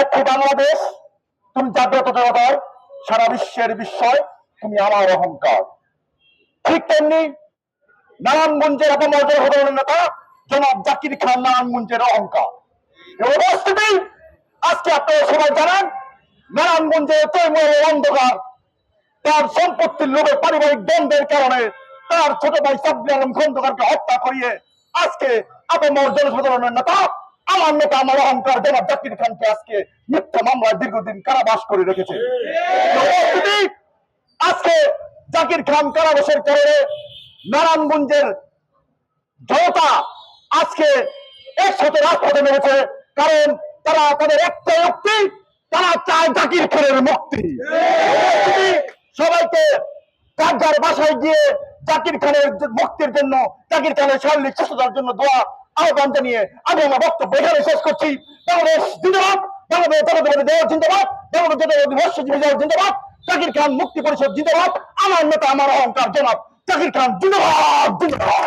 একটি বাংলাদেশ, তুমি জাগ্রত জনতার সারা বিশ্বের বিস্ময়, তুমি আমার অহংকার। ঠিক তেমনি নারায়ণগঞ্জের অপমর্যাদা সাধারণ নেতা জনাব জাকির খান নারায়ণগঞ্জের অহংকার। উপস্থিতি আজকে আপনারা সবাই জানেন, নারায়ণগঞ্জে তৈমুর অন্ধকার তার সম্পত্তির লোভে পারিবারিক দ্বন্দ্বের কারণে তার ছোট ভাই সাব্বির আলম খন্দকারকে হত্যা করিয়ে আজকে আপামর জনসাধারণের নেতা আমার নেতা আমার অহংকার জনাব জাকির খানকে আজকে মিথ্যা মামলায় দীর্ঘদিন কারাবাস করে রেখেছে। আজকে জাকির খান কারাবাসের কারণে নারায়ণগঞ্জের জনতা আজকে একসাথে রাজপথে নেমেছে, কারণ তারা তাদের একটাই মুক্তি, তারা চায় জাকির খানের মুক্তি। সবাইকে যার যার বাসায় গিয়ে জাকির খানের মুক্তির জন্য, জাকির খানের শারীরিক সুস্থতার জন্য দোয়া আহ্বান জানিয়ে আমি আমার বক্তব্য এখানে শেষ করছি। বাংলাদেশ জিন্দাবাদ, বাংলাদেশ জাতীয়তাবাদী দল জিন্দাবাদ, বাংলাদেশ জাতীয়তাবাদী মৎস্যজীবী দল জিন্দাবাদ, জাকির খান মুক্তি পরিষদ জিন্দাবাদ, আমার নেতা আমার অহংকার জনাব জাকির খান জিন্দাবাদ জিন্দাবাদ।